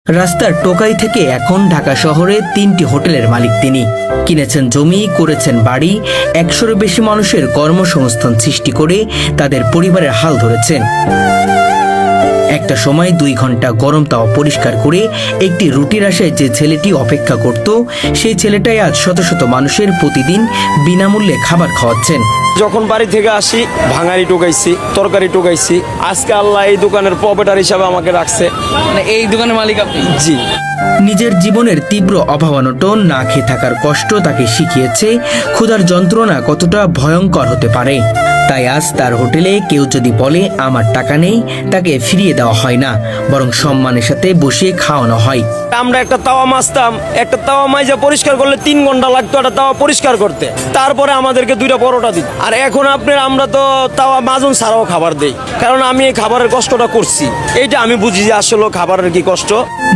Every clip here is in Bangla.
রাস্তার টোকাই থেকে এখন ঢাকা শহরে 3টি হোটেলের মালিক তিনি। কিনেছেন জমি, করেছেন বাড়ি, 100-এরও বেশি মানুষের কর্মসংস্থান সৃষ্টি করে তাদের পরিবারের হাল ধরেছেন। একটা সময় 2 ঘন্টা গরম তাওয়া পরিষ্কার করে একটি রুটির আশায় যে ছেলেটি অপেক্ষা করত, সেই ছেলেটাই আজ শত শত মানুষের প্রতিদিন বিনামূল্যে খাবার খাওয়াচ্ছেন। যখন বাড়ি থেকে আসি ভাঙারি টোকাইছি, তরকারি টোকাইছি। আজকে আল্লাহ এই দোকানের প্রপারেটর হিসাবে আমাকে রাখছে। মানে এই দোকানের মালিক আপনি? জি। নিজের জীবনের তীব্র অভাবানটন, না খেয়ে থাকার কষ্ট তাকে শিখিয়েছে ক্ষুধার যন্ত্রণা কতটা ভয়ঙ্কর হতে পারে। তাই আজ তার হোটেলে কেউ যদি বলে আমার টাকা নেই, তাকে ফিরিয়ে দেওয়া হয় না, বরং সম্মানের সাথে বসিয়ে খাওয়ানো হয়। আমরা একটা তাওয়া মাজতাম, একটা তাওয়া মাইজা পরিষ্কার করলে 3 ঘন্টা লাগতো একটা তাওয়া পরিষ্কার করতে। তারপরে আমাদেরকে 2টা পরোটা দিত। আর এখন আমরা তো তাওয়া মাজন ছাড়াও খাবার দেই, কারণ আমি এই খাবারের কষ্টটা করছি। এইটা আমি বুঝি যে আসলে খাবারের কি কষ্ট।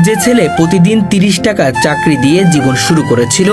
যে ছেলে প্রতিদিন 30 টাকার চাকরি দিয়ে জীবন শুরু করেছিল,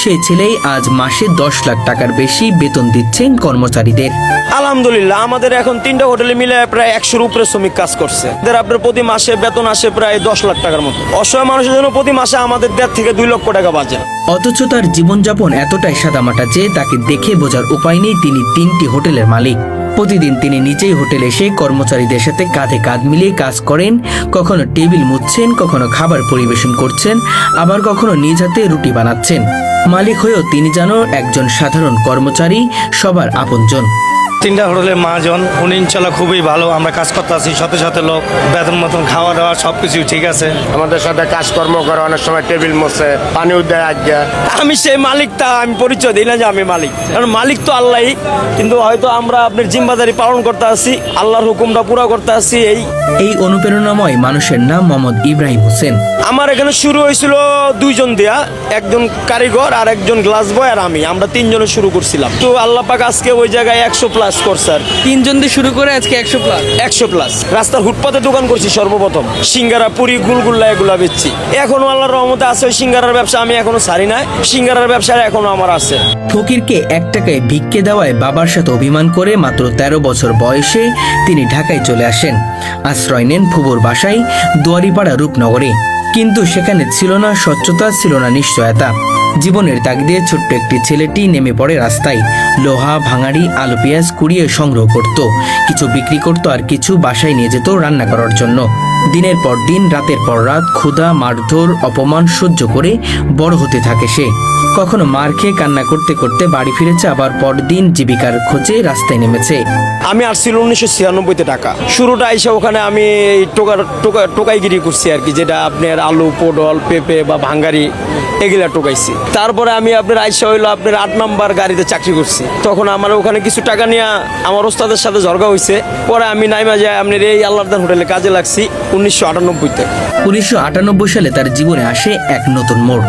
সেই ছেলেই আজ মাসে 10 লাখ টাকার বেশি বেতন দিচ্ছেন কর্মচারীদের। আলহামদুলিল্লাহ, আমাদের এখন 3টা হোটেলে মিলে প্রায় 100-এর উপরে শ্রমিক কাজ করছে। আপনার প্রতি মাসে বেতন আসে প্রায় 10 লাখ টাকার মতো। অসহায় মানুষের জন্য প্রতি মাসে আমাদের 1.5 থেকে 2 লক্ষ টাকা বাজে। অথচ তার জীবনযাপন এতটাই সাদামাটা যে তাকে দেখে বোঝার উপায় নেই তিনি 3টি হোটেলের মালিক। প্রতিদিন তিনি নিজেই হোটেলে এসে কর্মচারীদের সাথে কাঁধে কাঁধ মিলিয়ে কাজ করেন। কখনো টেবিল মুছছেন, কখনো খাবার পরিবেশন করছেন, আবার কখনো নিজ হাতে রুটি বানাচ্ছেন। মালিক হয়েও তিনি যেন একজন সাধারণ কর্মচারী, সবার আপনজন। 3টা হোটেলের মহাজন, উনি ইনশাল্লাহ খুবই ভালো। আমরা কাজ করতে আছি, শত শত লোক, বেতন মতন খাওয়া দাওয়া সবকিছু ঠিক আছে। আমাদের সাথে কাজকর্ম করে, অনেক সময় টেবিল মোছে, পানিও দেয়। আজ্ঞা আমি সেই মালিকটা আমি পরিচয় দিই না যে আমি মালিক, কারণ মালিক তো আল্লাহই। কিন্তু হয়তো আমরা আপনার জিম্মাদারি পালন করতে আসি, আল্লাহর হুকুমটা পুরো করতে আসি। এই অনুপ্রেরণাময় মানুষের নাম মোহাম্মদ ইব্রাহিম হোসেন। আমার এখানে শুরু হয়েছিল 2 জন দিয়া, একজন কারিগর আর একজন গ্লাস বয় আর আমরা 3 জনে শুরু করছিলাম। তো আল্লাহ পাক আজকে ওই জায়গায় 100+ করছে। 3 জন দিয়ে শুরু করে আজকে 100+। 100+। রাস্তার ফুটপাতে দোকান করছি সর্বপ্রথম, সিঙ্গারা, পুরি, গুলগুল্লা এগুলা বেচছি। এখনো আল্লাহর রহমতে আছে ওই সিঙ্গারার ব্যবসা, আমি এখনো ছাড়ি নাই। সিঙ্গারার ব্যবসা এখনো আমার আছে। ফকিরকে 1 টাকায় ভিক্ষে দেওয়ায় বাবার সাথে অভিমান করে মাত্র 13 বছর বয়সে তিনি ঢাকায় চলে আসেন। আশ্রয় নেন ফুবুর বাসায় দুয়ারিপাড়া রূপনগরে। কিন্তু সেখানে ছিল না স্বচ্ছতা, ছিল না নিশ্চয়তা। জীবনের তাগিদে ছোট্ট একটি ছেলেটি নেমে পড়ে রাস্তায়। লোহা, ভাঙাড়ি, আলু পেঁয়াজ কুড়িয়ে সংগ্রহ করত, কিছু বিক্রি করত, আর কিছু বাসায় নিয়ে যেত রান্না করার জন্য। দিনের পর দিন, রাতের পর রাত, ক্ষুধা, মারধর, অপমান সহ্য করে বড় হতে থাকে সে। কখনো মার খেয়ে কান্না করতে করতে বাড়ি ফিরেছে, আবার পরদিন জীবিকার খোঁজে রাস্তায় নেমেছে। আমি আসছিল 1996-তে টাকা। শুরুটা এসে ওখানে আমি টোকাইগিরি করছি আর কি, যেটা আপনার আলু, পটল, পেঁপে বা ভাঙ্গারি এগুলা টোকাইছি। তারপরে আমি আপনার আইসা হইলো আপনার 8 নাম্বার গাড়িতে চাকরি করছি। তখন আমার ওখানে কিছু টাকা নিয়ে আমার ওস্তাদের সাথে ঝগড়া হয়েছে। পরে আমি নাইমা যায় আপনার এই আল্লাহদান হোটেলে কাজে লাগছি 1998-তে। 1998 সালে তার জীবনে আসে এক নতুন মোড়।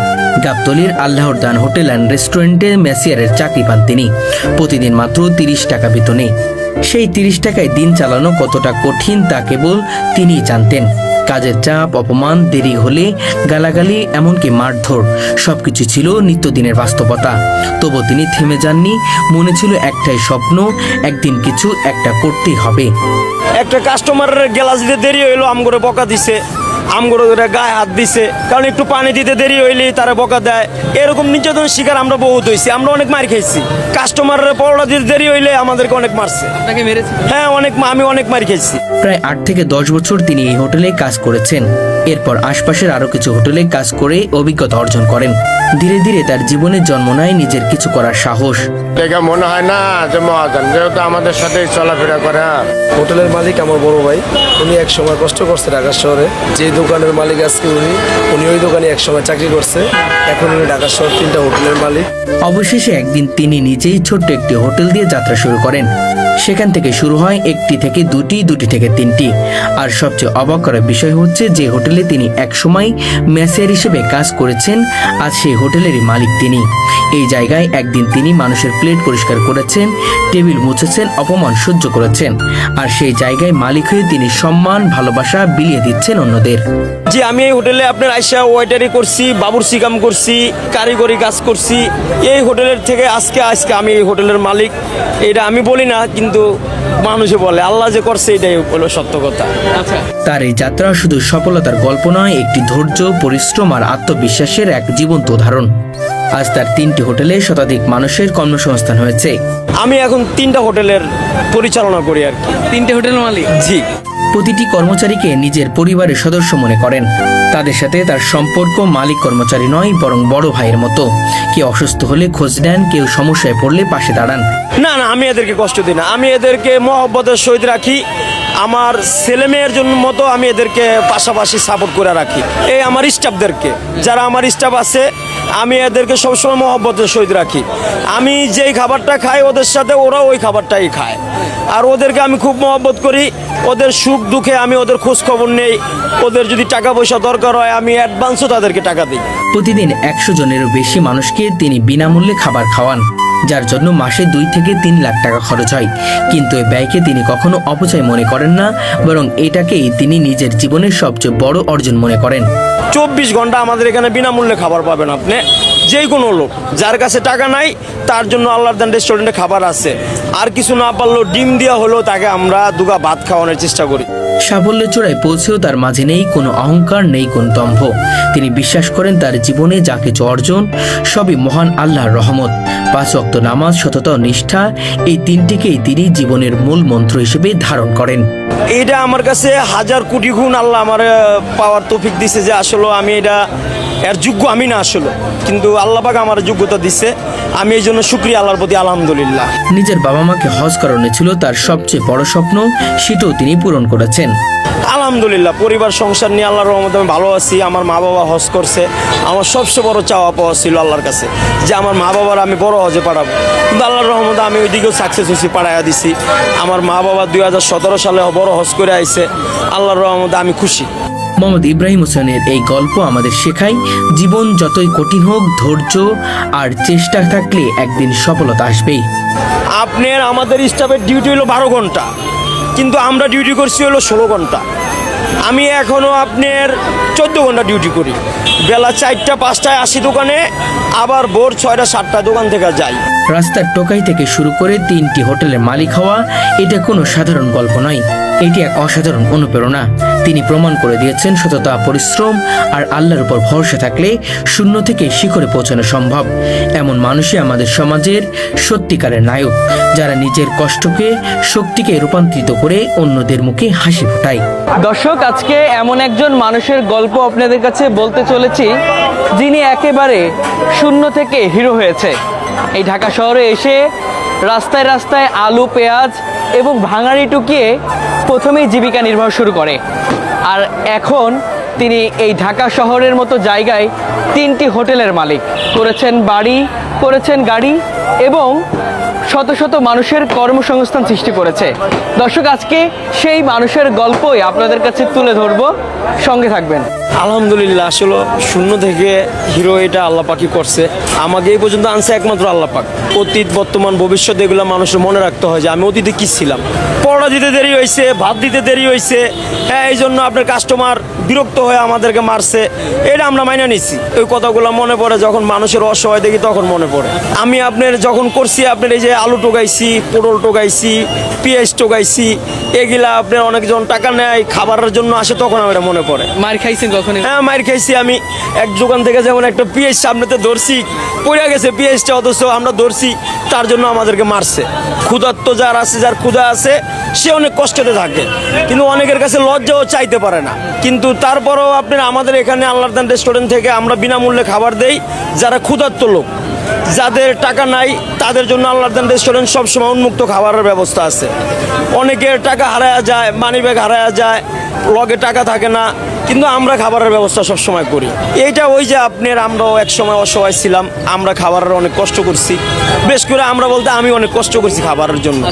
গাবতলীর আল্লাহর দান হোটেল অ্যান্ড রেস্টুরেন্টে ম্যাসিয়ারের চাকরি পান তিনি, প্রতিদিন মাত্র 30 টাকা বেতনে। সেই 30 টাকায় দিন চালানো কতটা কঠিন তা কেবল তিনিই জানতেন। কাজের চাপ, অপমান, দেরি হলে গালাগালি, এমনকি মারধর, সবকিছু ছিল নিত্যদিনের বাস্তবতা। তবু তিনি থেমে যাননি। মনে ছিল একটাই স্বপ্ন, একদিন কিছু একটা করতেই হবে। একটা কাস্টমারের গ্লাস দিতে দেরি হইলো, আমগরে বকা দিছে, আমগরে গায়ে হাত দিছে, কারণ একটু পানি দিতে দেরি হইলে তারা বকা দেয়। এরকম নির্যাতনের শিকার আমরা বহুত হয়েছি, আমরা অনেক মার খেয়েছি। কাস্টমারের পরোটা দিতে দেরি হইলে আমাদেরকে অনেক মারছে। আপনাকে মেরেছে? হ্যাঁ, আমি অনেক মার খেয়েছি। প্রায় 8 থেকে 10 বছর তিনি এই হোটেলে কাজ করেছেন। এরপর আশপাশের আরো কিছু হোটেলে কাজ করে অভিজ্ঞতা অর্জন করেন। ধীরে ধীরে তার জীবনে জন্ম নেয় নিজের কিছু করার সাহস। দেখে মনে হয় না যে মহাজন, যেহেতু আমাদের সাথে চলাফেরা করে। হোটেলের মালিক আমার বড় ভাই, উনি এক সময় কষ্ট করছে ঢাকা শহরে। যে দোকানের মালিক আজকে উনি ওই দোকানে এক সময় চাকরি করছে। এখন উনি ঢাকা শহর 3টা হোটেলের মালিক। অবশেষে একদিন তিনি নিজেই ছোট্ট একটি হোটেল দিয়ে যাত্রা শুরু করেন। সেখান থেকে শুরু হয় 1টি থেকে 2টি, 2টি থেকে 3টি। আর সবচেয়ে অবাক করার বিষয় হচ্ছে যে হোটেলে তিনি একসময় ম্যাসিয়ার হিসেবে কাজ করেছেন, আজ সেই হোটেলেরই মালিক তিনি। এই জায়গায় একদিন তিনি মানুষের প্লেট পরিষ্কার করেছেন, টেবিল মুছেছেন, অপমান সহ্য করেছেন। আর সেই জায়গায় মালিক হয়ে তিনি সম্মান, ভালোবাসা বিলিয়ে দিচ্ছেন অন্যদের। যে আমি এই হোটেলে আপনার আইসা ওয়েটারি করছি, বাবুর্চি কাম করছি, কারিগরি কাজ করছি। এই হোটেলের থেকে আজকে আমি এই হোটেলের মালিক। এটা আমি বলি না, কিন্তু মানুষে বলে, আল্লাহ যে করছে এটাই হলো সত্য কথা। আচ্ছা, তার এই যাত্রা শুধু সফলতার গল্প নয়, একটি ধৈর্য, পরিশ্রম আর আত্মবিশ্বাসের এক জীবন্ত উদাহরণ। আজ তার 3টি হোটেলে শতাধিক মানুষের কর্মসংস্থান হয়েছে। আমি এখন 3টা হোটেলের পরিচালনা করি আর কি। 3টে হোটেল মালিক। জি। প্রতিটি কর্মচারীকে নিজের পরিবারের সদস্য মনে করেন। তাদের সাথে তার সম্পর্ক মালিক কর্মচারী নয়, বরং বড় ভাইয়ের মতো। কেউ অসুস্থ হলে খোঁজ নেন, কেউ সমস্যায় পড়লে পাশে দাঁড়ান। না না, আমি এদেরকে কষ্ট দিই না, আমি এদেরকে মহব্বতের সহিত রাখি। আমার ছেলে মেয়ের জন্য মতো আমি এদেরকে পাশাপাশি সাপোর্ট করে রাখি। এই আমার স্টাফদেরকে, যারা আমার স্টাফ আছে, আমি এদেরকে সবসময় মহব্বতের সহিত রাখি। আমি যেই খাবারটা খাই ওদের সাথে ওরা ওই খাবারটাই খায়। আর ওদেরকে আমি খুব মহব্বত করি। ওদের সুখ দুঃখে আমি ওদের খোঁজ খবর নেই। ওদের যদি টাকা পয়সা দরকার হয় আমি অ্যাডভান্সও তাদেরকে টাকা দিই। প্রতিদিন 100 জনেরও বেশি মানুষকে তিনি বিনামূল্যে খাবার খাওয়ান, যার জন্য মাসে 2 থেকে 3 লাখ টাকা খরচ হয়। কিন্তু এই ব্যয়কে তিনি কখনো অপচয় মনে করেন না, বরং এটাকেই তিনি নিজের জীবনের সবচেয়ে বড় অর্জন মনে করেন। 24 ঘন্টা আমাদের এখানে বিনামূল্যে খাবার পাবেন আপনি। যে কোনো লোক যার কাছে টাকা নাই তার জন্য আল্লাহর দান রেস্টুরেন্টে খাবার আছে। আর কিছু না পারলেও ডিম দেওয়া হলেও তাকে আমরা দুগা ভাত খাওয়ানোর চেষ্টা করি। সাফল্যের চূড়ায় পৌঁছেও তার মাঝে নেই কোনো অহংকার, নেই কোনো দম্ভ। তিনি বিশ্বাস করেন তার জীবনে যা কিছু অর্জন সবই মহান আল্লাহর রহমত। 5 ওয়াক্ত নামাজ, সততা ও নিষ্ঠা, এই 3টিকেই তিনি জীবনের মূল মন্ত্র হিসেবে ধারণ করেন। এটা আমার কাছে 1000 কোটি গুণ আল্লাহ আমার পাওয়ার তৌফিক দিছে যে আসলে আমি এটা এর যোগ্য আমি না আসলে, কিন্তু আল্লাহ পাক আমার যোগ্যতা দিছে। আমি এই জন্য শুকরিয়া আল্লাহর প্রতি, আলহামদুলিল্লাহ। নিজের বাবা মাকে হজ করানো ছিল তার সবচেয়ে বড় স্বপ্ন, সেটাও তিনি পূরণ করেছেন। আলহামদুলিল্লাহ, পরিবার সংসার নিয়ে আল্লাহর রহমতে আমি ভালো আছি। আমার মা বাবা হজ করছে। আমার সবচেয়ে বড় চাওয়া পাওয়া ছিল আল্লাহর কাছে যে আমার মা বাবার আমি বড় হজে পাঠাবো, কিন্তু আল্লাহর রহমতে আমি ওইদিকেও সাকসেস হয়েছি, পাঠাইয়া দিছি। আমার মা বাবা 2017 সালে বড় হজ করে আইছে। আল্লাহর রহমতে আমি খুশি। মোহাম্মদ ইব্রাহিম হোসেনের এই গল্প আমাদের শেখায়, জীবন যতই কঠিন হোক, ধৈর্য আর চেষ্টা থাকলে একদিন সফলতা আসবেই। আপনার আমাদের স্টাফের ডিউটি হলো 12 ঘন্টা, কিন্তু আমরা ডিউটি করছি হলো 16 ঘন্টা। আমি এখনও আপনার 14 ঘন্টা ডিউটি করি। বেলা 4টা 5টায় আসি দোকানে, আবার ভোর 6টা 7টায় দোকান থেকে যাই। রাস্তার টোকাই থেকে শুরু করে 3টি হোটেলের মালিক হওয়া, এটা কোনো সাধারণ গল্প নয়, এটি এক অসাধারণ অনুপ্রেরণা। তিনি প্রমাণ করে দিয়েছেন সততা, পরিশ্রম আর আল্লাহর উপর ভরসা থাকলে শূন্য থেকে শিখরে পৌঁছানো সম্ভব। এমন মানুষই আমাদের সমাজের সত্যিকারের নায়ক, যারা নিজের কষ্টকে শক্তিকে রূপান্তরিত করে অন্যদের মুখে হাসি ফোটায়। দর্শক, আজকে এমন একজন মানুষের গল্প আপনাদের কাছে বলতে চলেছি, যিনি একেবারে শূন্য থেকে হিরো হয়েছে। এই ঢাকা শহরে এসে রাস্তায় রাস্তায় আলু, পেঁয়াজ এবং ভাঙাড়ি টুকিয়ে প্রথমেই জীবিকা নির্বাহ শুরু করে। আর এখন তিনি এই ঢাকা শহরের মতো জায়গায় 3টি হোটেলের মালিক করেছেন, বাড়ি করেছেন, গাড়ি এবং শত শত মানুষের কর্মসংস্থান সৃষ্টি করেছে। দর্শক, আজকে সেই মানুষের গল্পই আপনাদের কাছে তুলে ধরবো, সঙ্গে থাকবেন। আলহামদুলিল্লাহ, আসলে শূন্য থেকে হিরো এটা আল্লাহ পাকই করছে। আমাকে এই পর্যন্ত আনছে একমাত্র আল্লাহ পাক। অতীত, বর্তমান, ভবিষ্যৎ এগুলো মানুষের মনে রাখতে হয় যে আমি অতীতে কী ছিলাম। পড়া দিতে দেরি হয়েছে, ভাত দিতে দেরি হয়েছে, হ্যাঁ এই জন্য আপনার কাস্টমার বিরক্ত হয়ে আমাদেরকে মারছে, এটা আমরা মাইনা নিচ্ছি। ওই কথাগুলো মনে পড়ে যখন মানুষের অসহায় দেখি, তখন মনে পড়ে। আমি আপনার যখন করছি, আপনার এই যে আলু টোকাইছি, পটল টোকাইছি, পেঁয়াজ টোকাইছি, এগুলা আপনার অনেকজন টাকা নেয় খাবারের জন্য আসে, তখন আমার এটা মনে পড়ে। মার খাইছেন কখনো? হ্যাঁ, মার খাইছি। আমি এক দোকান থেকে যেমন একটা পেঁয়াজ সামনেতে ধরছি, পড়ে গেছে পেঁয়াজটা, অথচ আমরা ধরছি, তার জন্য আমাদেরকে মারছে। ক্ষুধার্ত যার আছে, যার ক্ষুধা আছে, সে অনেক কষ্টতে থাকে, কিন্তু অনেকের কাছে লজ্জাও চাইতে পারে না। কিন্তু তারপরেও আপনার আমাদের এখানে আল্লাহর দান রেস্টুরেন্ট থেকে আমরা বিনামূল্যে খাবার দেই। যারা ক্ষুধার্ত লোক, যাদের টাকা নাই, তাদের জন্য আল্লাহর দান রেস্টুরেন্ট সবসময় উন্মুক্ত খাবারের ব্যবস্থা আছে। অনেকের টাকা হারায়া যায়, মানি ব্যাগ হারায়া যায়, লগে টাকা থাকে না, কিন্তু আমরা খাবারের ব্যবস্থা সবসময় করি। এইটা ওই যে আপনার আমরাও এক সময় অসহায় ছিলাম, আমরা খাবারের অনেক কষ্ট করছি। বেশ করে আমরা বলতে আমি অনেক কষ্ট করছি খাবারের জন্য,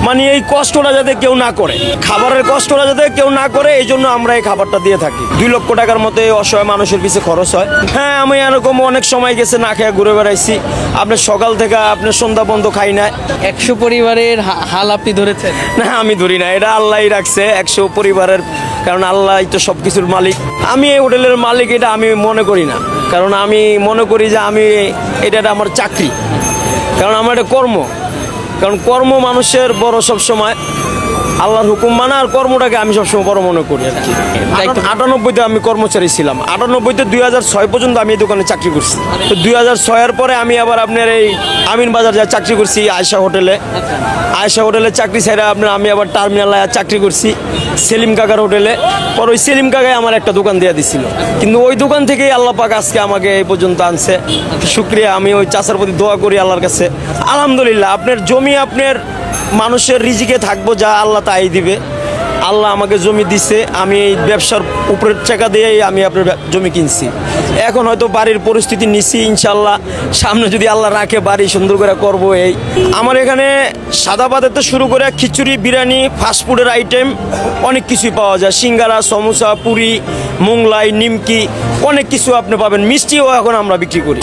মানে এই কষ্টটা যাতে কেউ না করে, খাবারের কষ্টটা যাতে কেউ না করে, এই জন্য আমরা এই খাবারটা দিয়ে থাকি। 2 লক্ষ টাকার মতো এই অসহায় মানুষের পিছে খরচ হয়। হ্যাঁ, আমি এরকম অনেক সময় গেছে না খেয়ে ঘুরে বেড়াইছি। আপনার সকাল থেকে আপনার সন্ধ্যা পর্যন্ত খাই না। 100 পরিবারের হাল আপনি ধরেছেন? না, আমি ধরি না, এটা আল্লাহই রাখছে 100 পরিবারের, কারণ আল্লাহই তো সব কিছুর মালিক। আমি এই হোটেলের মালিক এটা আমি মনে করি না, কারণ আমি মনে করি যে আমি এটা আমার চাকরি, কারণ আমার এটা কর্ম। কারণ কর্ম মানুষের বড় সব সময়। আল্লাহর হুকুম মানা আর কর্মটাকে আমি সবসময় বড় মনে করি আর কি। 98-তে আমি কর্মচারী ছিলাম, 98-তে 2006 পর্যন্ত আমি এই দোকানে চাকরি করছি। তো 2006-এর পরে আমি আবার আপনার এই আমিন বাজার যা চাকরি করছি আয়েশা হোটেলে। আয়েশা হোটেলে চাকরি ছেড়ে আপনার আমি আবার টার্মিনালে চাকরি করছি সেলিম কাকার হোটেলে। পর ওই সেলিম কাকাই আমার একটা দোকান দিয়ে দিছিল, কিন্তু ওই দোকান থেকেই আল্লাহ পাক আজকে আমাকে এই পর্যন্ত আনছে। শুক্রিয়া, আমি ওই চাচার প্রতি দোয়া করি আল্লাহর কাছে। আলহামদুলিল্লাহ, আপনার জমি আপনার মানুষের রিজিকে থাকবো যা আল্লাহ তাই দিবে। আল্লাহ আমাকে জমি দিছে, আমি এই ব্যবসার উপরের টাকা দিয়েই আমি আপনার জমি কিনছি। এখন হয়তো বাড়ির পরিস্থিতি নিছি, ইনশাল্লাহ সামনে যদি আল্লাহ রাখে বাড়ি সুন্দর করে করবো। এই আমার এখানে সাদা ভাতের তো শুরু করে খিচুড়ি, বিরিয়ানি, ফাস্টফুডের আইটেম অনেক কিছুই পাওয়া যায়। সিঙ্গারা, সমোসা, পুরি, মোংলাই, নিমকি অনেক কিছু আপনি পাবেন। মিষ্টিও এখন আমরা বিক্রি করি,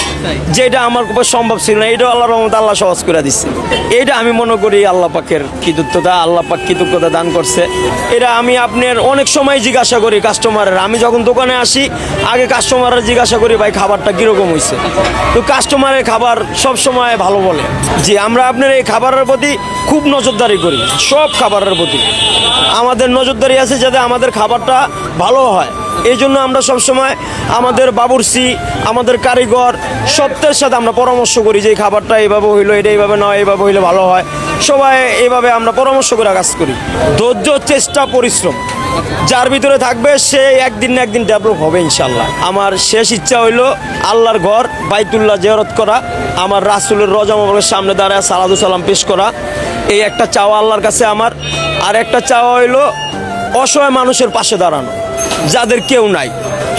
যেটা আমার খুব সম্ভব ছিল না, এটাও আল্লাহর রহমতে আল্লাহ সহজ করে দিচ্ছে। এটা আমি মনে করি আল্লাহ পাকের কৃতজ্ঞতা, আল্লাহ পাক কৃতজ্ঞতা দান করছে। এটা আমি আপনার অনেক সময় জিজ্ঞাসা করি কাস্টমারের। আমি যখন দোকানে আসি আগে কাস্টমারের জিজ্ঞাসা করি ভাই খাবারটা কীরকম হয়েছে। তো কাস্টমারের খাবার সব সময় ভালো বলে। জি, আমরা আপনার এই খাবারের প্রতি খুব নজরদারি করি, সব খাবারের প্রতি আমাদের নজরদারি আছে যাতে আমাদের খাবারটা ভালো হয়। এই জন্য আমরা সবসময় আমাদের বাবুর্চি, আমাদের কারিগর সবদের সাথে আমরা পরামর্শ করি যে এই খাবারটা এইভাবে হইলো, এটা এইভাবে নয়, এইভাবে হইলে ভালো হয়। সবাই এইভাবে আমরা পরামর্শ করে কাজ করি। ধৈর্য, চেষ্টা, পরিশ্রম যার ভিতরে থাকবে সে একদিন না একদিন ডেভেলপ হবে ইনশাল্লাহ। আমার শেষ ইচ্ছা হইলো আল্লাহর ঘর বাইতুল্লাহ জিয়ারত করা, আমার রাসূলের রওজা মোবারকের সামনে দাঁড়ায় সালাতু সালাম পেশ করা। এই একটা চাওয়া আল্লাহর কাছে আমার। আর একটা চাওয়া হইলো অসহায় মানুষের পাশে দাঁড়ানো, যাদের কেউ নাই,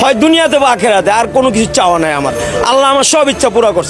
হয় দুনিয়াতে বা আখেরাতে। আর কোনো কিছু চাওয়া নাই আমার। আল্লাহ আমার সব ইচ্ছা পুরা করছে।